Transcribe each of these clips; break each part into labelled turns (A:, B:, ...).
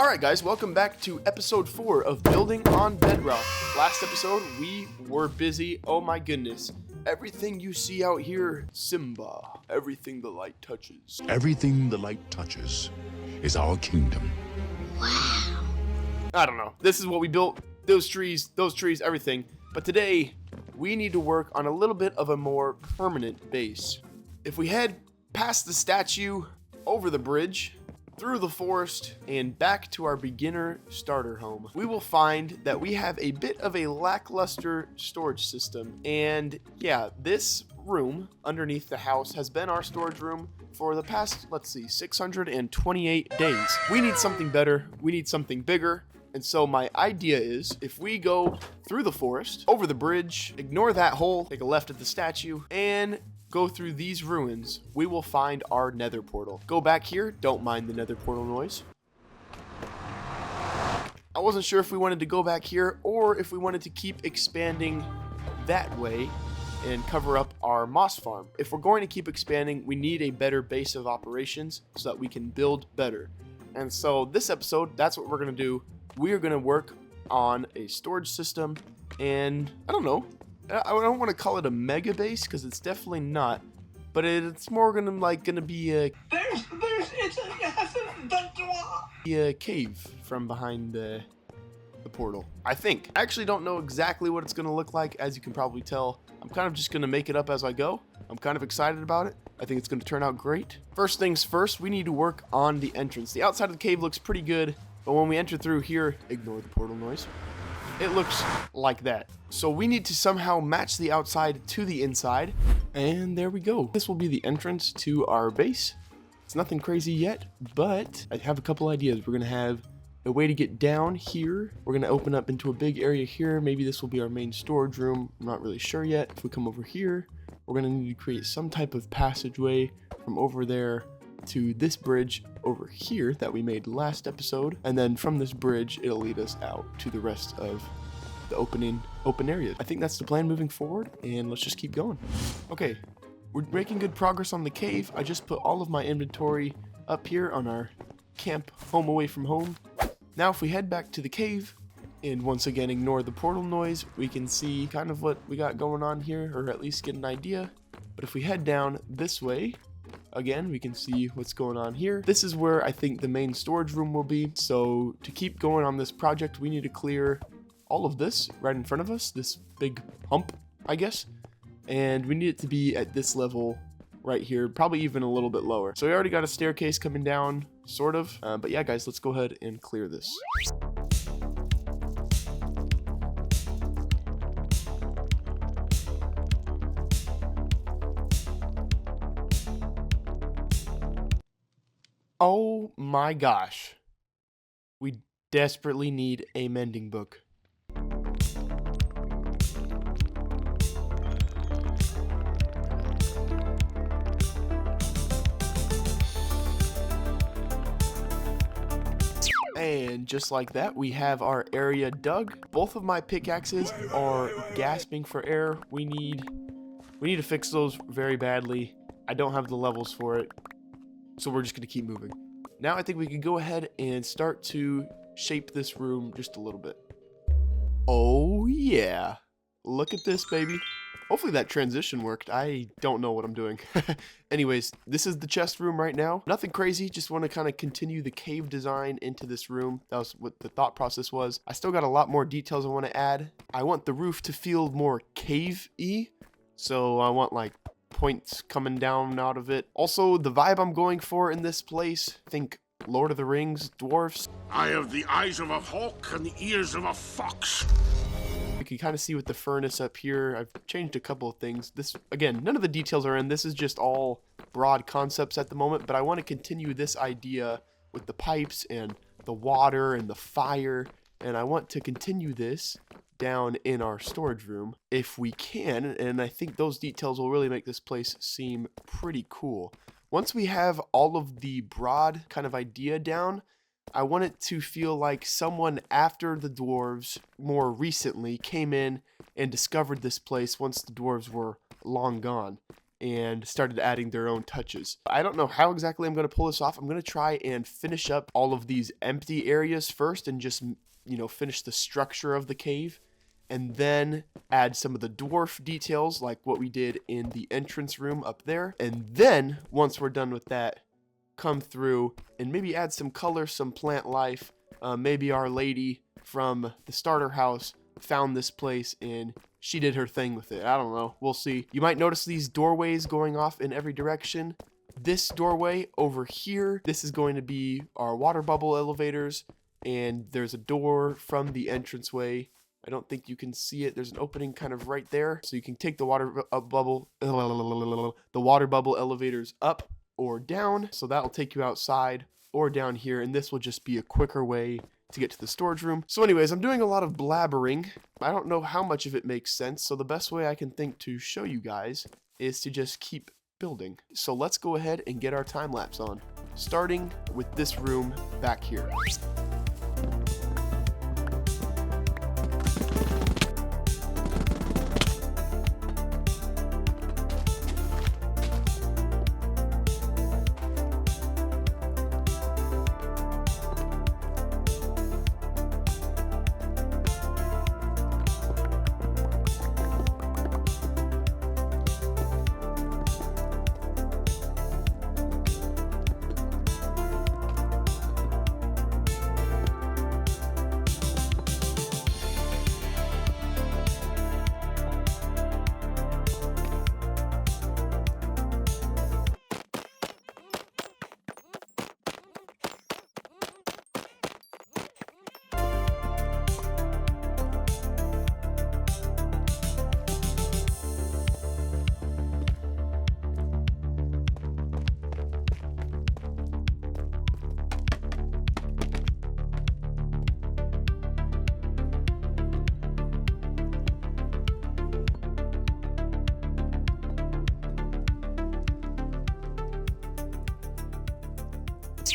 A: Alright guys, welcome back to episode 4 of Building on Bedrock. Last episode, we were busy. Oh my goodness. Everything you see out here, Simba. Everything the light touches.
B: Everything the light touches is our kingdom.
A: Wow. I don't know. This is what we built. Those trees, everything. But today, we need to work on a little bit of a more permanent base. If we head past the statue, over the bridge, through the forest, and back to our beginner starter home, we will find that we have a bit of a lackluster storage system. And yeah, this room underneath the house has been our storage room for the past, 628 days. We need something better. We need something bigger. And so my idea is, if we go through the forest, over the bridge, ignore that hole, take a left at the statue, and go through these ruins, we will find our nether portal. Go back here, don't mind the nether portal noise. I wasn't sure if we wanted to go back here or if we wanted to keep expanding that way and cover up our moss farm. If we're going to keep expanding, we need a better base of operations so that we can build better. And so this episode, that's what we're gonna do. We are gonna work on a storage system, and I don't know, I don't want to call it a mega base because it's definitely not, but it's more gonna be a cave from behind the portal. I think. I actually don't know exactly what it's gonna look like, as you can probably tell. I'm kind of just gonna make it up as I go. I'm kind of excited about it. I think it's gonna turn out great. First things first, we need to work on the entrance. The outside of the cave looks pretty good, but when we enter through here, ignore the portal noise, it looks like that. So we need to somehow match the outside to the inside. And there we go. This will be the entrance to our base. It's nothing crazy yet, but I have a couple ideas. We're going to have a way to get down here. We're going to open up into a big area here. Maybe this will be our main storage room. I'm not really sure yet. If we come over here, we're going to need to create some type of passageway from over there to this bridge over here that we made last episode, and then from this bridge it'll lead us out to the rest of the open area. I think that's the plan moving forward, and let's just keep going. Okay, we're making good progress on the cave. I just put all of my inventory up here on our camp home away from home. Now if we head back to the cave and once again ignore the portal noise, we can see kind of what we got going on here, or at least get an idea. But if we head down this way, again, we can see what's going on here. This is where I think the main storage room will be. So to keep going on this project, we need to clear all of this right in front of us, this big hump, I guess. And we need it to be at this level right here, probably even a little bit lower. So we already got a staircase coming down, sort of. But yeah, guys, let's go ahead and clear this. Oh my gosh. We desperately need a mending book. And just like that, we have our area dug. Both of my pickaxes are gasping for air. We need to fix those very badly. I don't have the levels for it, so we're just gonna keep moving. Now I think we can go ahead and start to shape this room just a little bit. Oh yeah, look at this, baby. Hopefully that transition worked. I don't know what I'm doing. Anyways, this is the chest room right now. Nothing crazy, just want to kind of continue the cave design into this room. That was what the thought process was. I still got a lot more details I want to add. I want the roof to feel more cave-y, so I want like points coming down out of it. Also, the vibe I'm going for in this place, think Lord of the Rings, dwarfs.
B: I have the eyes of a hawk and the ears of a fox.
A: You can kind of see with the furnace up here, I've changed a couple of things. This, again, none of the details are in. This is just all broad concepts at the moment, but I want to continue this idea with the pipes and the water and the fire, and I want to continue this down in our storage room if we can, and I think those details will really make this place seem pretty cool. Once we have all of the broad kind of idea down, I want it to feel like someone after the dwarves more recently came in and discovered this place once the dwarves were long gone. and started adding their own touches. I don't know how exactly I'm going to pull this off. I'm going to try and finish up all of these empty areas first and just, you know, finish the structure of the cave, and then add some of the dwarf details like what we did in the entrance room up there. And then once we're done with that, come through and maybe add some color, some plant life. Maybe Our Lady from the starter house found this place and she did her thing with it. I don't know. We'll see. You might notice these doorways going off in every direction. This doorway over here, this is going to be our water bubble elevators, and there's a door from the entranceway. I don't think you can see it. There's an opening kind of right there, so you can take the water bubble elevators up or down. So that'll take you outside or down here, and this will just be a quicker way to get to the storage room. So anyways, I'm doing a lot of blabbering. I don't know how much of it makes sense, so the best way I can think to show you guys is to just keep building. So let's go ahead and get our time lapse on, starting with this room back here.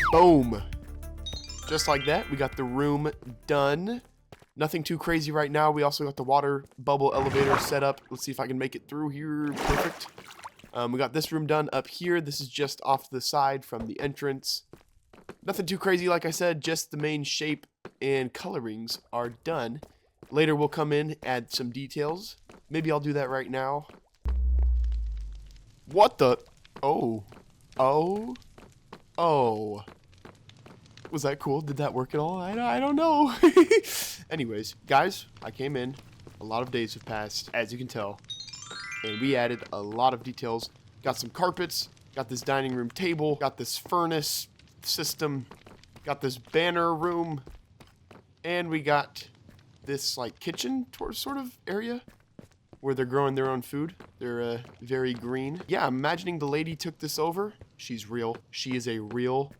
A: Boom. Just like that, we got the room done. Nothing too crazy right now. We also got the water bubble elevator set up. Let's see if I can make it through here. Perfect. We got this room done up here. This is just off to the side from the entrance. Nothing too crazy, like I said, just the main shape and colorings are done. Later we'll come in, add some details. Maybe I'll do that right now. What the? Oh. Oh. Oh. Was that cool? Did that work at all? I don't know. Anyways, guys, I came in. A lot of days have passed, as you can tell. And we added a lot of details. Got some carpets. Got this dining room table. Got this furnace system. Got this banner room. And we got this, like, kitchen sort of area where they're growing their own food. They're very green. Yeah, I'm imagining the lady took this over. She's real. She is a real...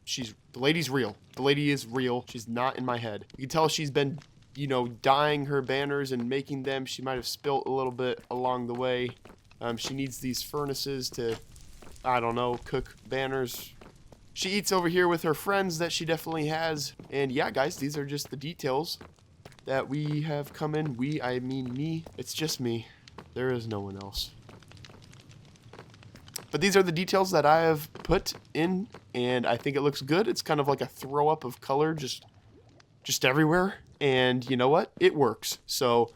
A: The lady's real. The lady is real. She's not in my head. You can tell she's been, you know, dyeing her banners and making them. She might have spilt a little bit along the way. She needs these furnaces to, I don't know, cook banners. She eats over here with her friends that she definitely has. And yeah, guys, these are just the details that we have come in. I mean me. It's just me. There is no one else. But these are the details that I have put in, and I think it looks good. It's kind of like a throw up of color just everywhere. And you know what? It works. So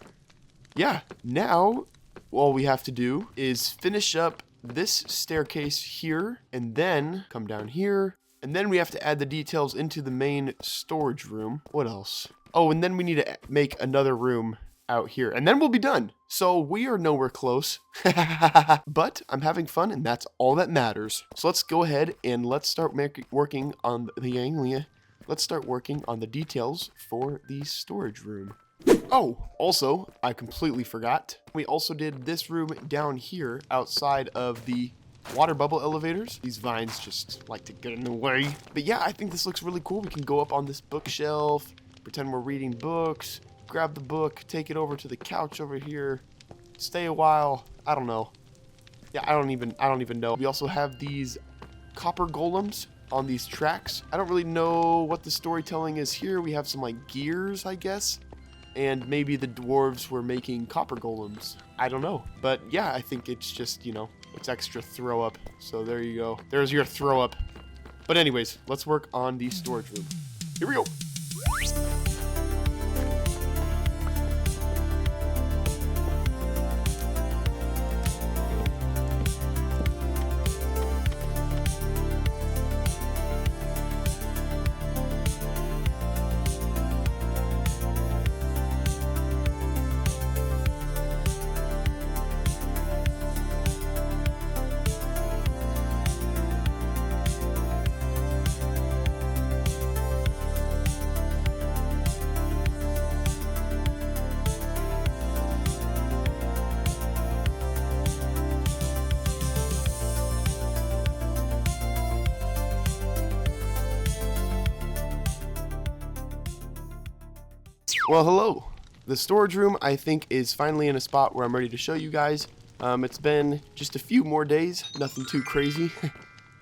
A: yeah, now all we have to do is finish up this staircase here, and then come down here, and then we have to add the details into the main storage room. What else? Oh, and then we need to make another room out here, and then we'll be done. So we are nowhere close. But I'm having fun, and that's all that matters. So let's go ahead and let's start working on the details for the storage room. Oh, also, I completely forgot. We also did this room down here outside of the water bubble elevators. These vines just like to get in the way. But yeah, I think this looks really cool. We can go up on this bookshelf, pretend we're reading books, grab the book, take it over to the couch over here, stay a while. I don't know. Yeah, I don't even know. We also have these copper golems on these tracks. I don't really know what the storytelling is here. We have some like gears, I guess. And maybe the dwarves were making copper golems. I don't know. But yeah, I think it's just, you know, It's extra throw up. So there you go. There's your throw up. But anyways, let's work on the storage room. Here we go. Well, hello. The storage room, I think, is finally in a spot where I'm ready to show you guys. It's been just a few more days, nothing too crazy.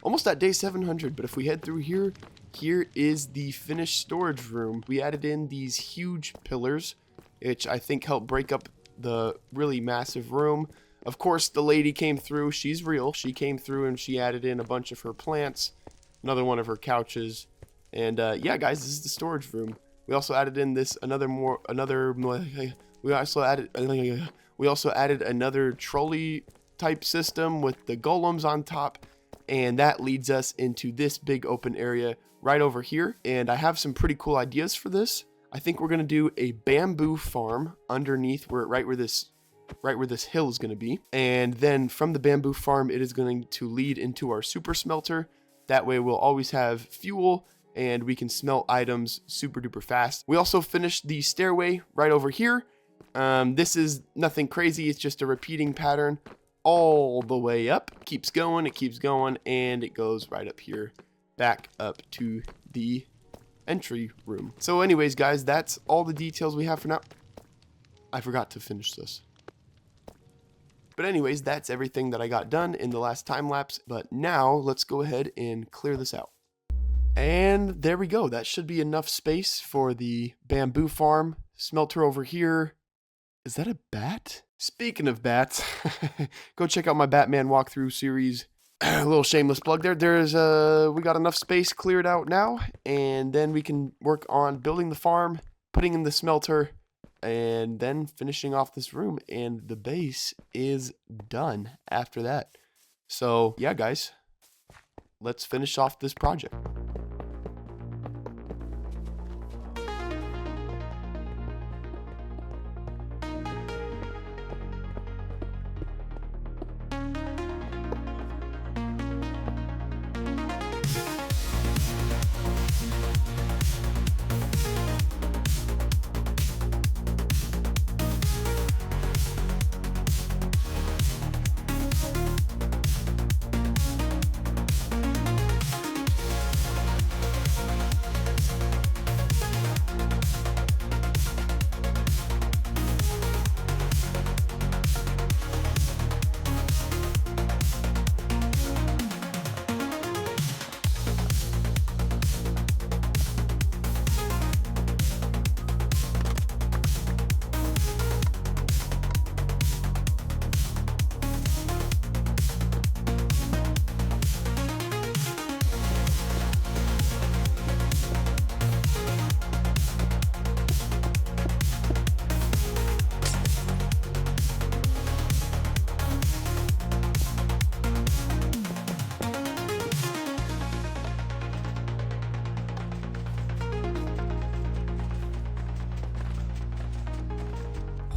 A: Almost at day 700, but if we head through here, here is the finished storage room. We added in these huge pillars, which I think helped break up the really massive room. Of course, the lady came through. She's real. She came through and she added in a bunch of her plants, another one of her couches. And yeah, guys, this is the storage room. We also added in this we also added another trolley type system with the golems on top, and that leads us into this big open area right over here. And I have some pretty cool ideas for this. I think we're gonna do a bamboo farm underneath right where this hill is gonna be, and then from the bamboo farm it is going to lead into our super smelter. That way we'll always have fuel and we can smelt items super duper fast. We also finished the stairway right over here. This is nothing crazy. It's just a repeating pattern all the way up. It keeps going, and it goes right up here, back up to the entry room. So anyways, guys, that's all the details we have for now. I forgot to finish this. But anyways, that's everything that I got done in the last time lapse. But now let's go ahead and clear this out. And there we go. That should be enough space for the bamboo farm. Smelter over here. Is that a bat? Speaking of bats, go check out my Batman walkthrough series. A little shameless plug there. We got enough space cleared out now, and then we can work on building the farm, putting in the smelter, and then finishing off this room, and the base is done after that. So yeah, guys, let's finish off this project.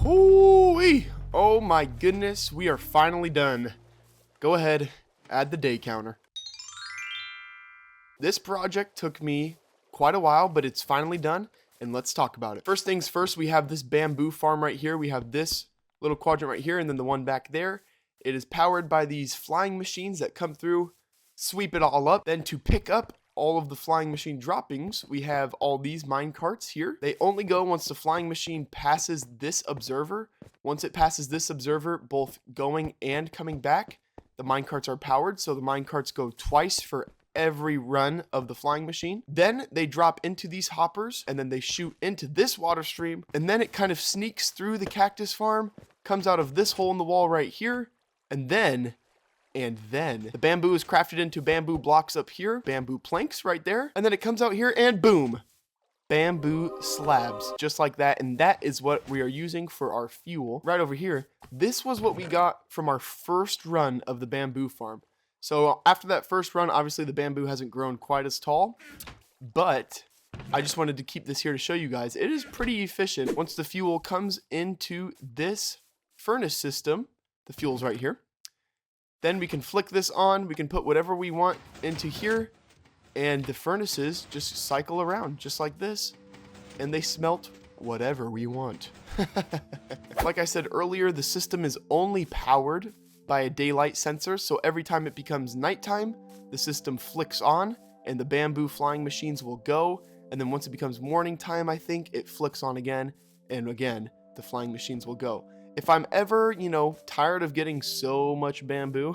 A: Hoo-wee! Oh my goodness, we are finally done. Go ahead, add the day counter. This project took me quite a while, but it's finally done, and let's talk about it. First things first, we have this bamboo farm right here. We have this little quadrant right here, and then the one back there. It is powered by these flying machines that come through, sweep it all up. Then to pick up all of the flying machine droppings, we have all these mine carts here. They only go once the flying machine passes this observer. Once it passes this observer, both going and coming back, the mine carts are powered. So the mine carts go twice for every run of the flying machine. Then they drop into these hoppers, and then they shoot into this water stream, and then it kind of sneaks through the cactus farm, comes out of this hole in the wall right here, and then And then the bamboo is crafted into bamboo blocks up here, bamboo planks right there, and then it comes out here and boom, bamboo slabs, just like that. And that is what we are using for our fuel right over here. This was what we got from our first run of the bamboo farm. So after that first run, obviously the bamboo hasn't grown quite as tall, but I just wanted to keep this here to show you guys. It is pretty efficient. Once the fuel comes into this furnace system, the fuel's right here. Then we can flick this on, we can put whatever we want into here, and the furnaces just cycle around just like this, and they smelt whatever we want. Like I said earlier, the system is only powered by a daylight sensor, so every time it becomes nighttime, the system flicks on, and the bamboo flying machines will go, and then once it becomes morning time, I think, it flicks on again, and again, the flying machines will go. If I'm ever, tired of getting so much bamboo,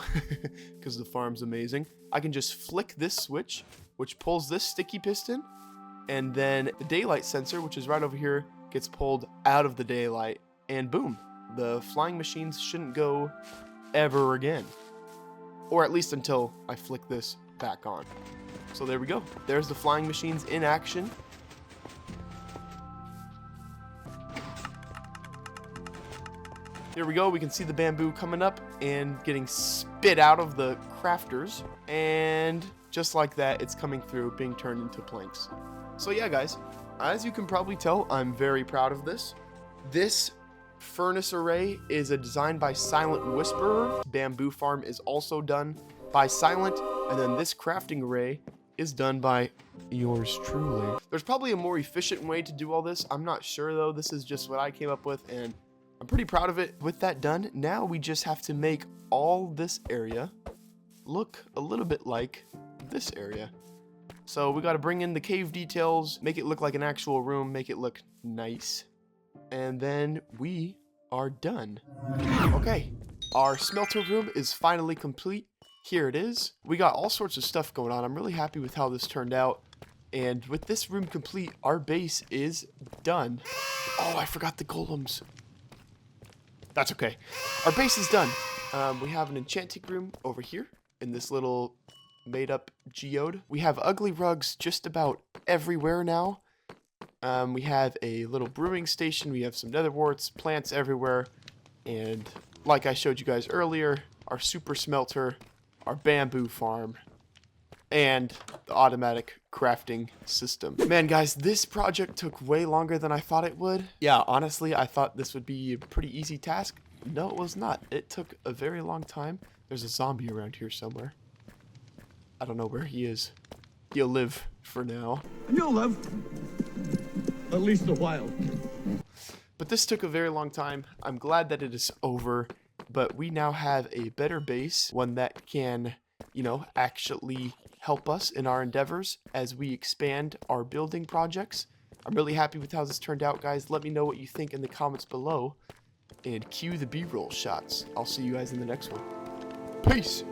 A: because the farm's amazing, I can just flick this switch, which pulls this sticky piston, and then the daylight sensor, which is right over here, gets pulled out of the daylight, and boom, the flying machines shouldn't go ever again. Or at least until I flick this back on. So there we go. There's the flying machines in action. Here we go, we can see the bamboo coming up and getting spit out of the crafters. And just like that, it's coming through, being turned into planks. So yeah, guys, as you can probably tell, I'm very proud of this. This furnace array is a design by Silent Whisperer. Bamboo farm is also done by Silent. And then this crafting array is done by yours truly. There's probably a more efficient way to do all this. I'm not sure though. This is just what I came up with, and I'm pretty proud of it. With that done, now we just have to make all this area look a little bit like this area. So we got to bring in the cave details, make it look like an actual room, make it look nice. And then we are done. Okay, our smelter room is finally complete. Here it is. We got all sorts of stuff going on. I'm really happy with how this turned out. And with this room complete, our base is done. Oh, I forgot the golems. That's okay. Our base is done. We have an enchanting room over here in this little made-up geode. We have ugly rugs just about everywhere now. We have a little brewing station. We have some nether warts, plants everywhere. And like I showed you guys earlier, our super smelter, our bamboo farm, and the automatic crafting system. Man, guys, this project took way longer than I thought it would. Yeah, honestly, I thought this would be a pretty easy task. No, it was not. It took a very long time. There's a zombie around here somewhere. I don't know where he is. He'll live for now.
C: You'll live. At least a while.
A: But this took a very long time. I'm glad that it is over. But we now have a better base, one that can, actually help us in our endeavors as we expand our building projects. I'm really happy with how this turned out, guys. Let me know what you think in the comments below. And cue the B-roll shots. I'll see you guys in the next one. Peace!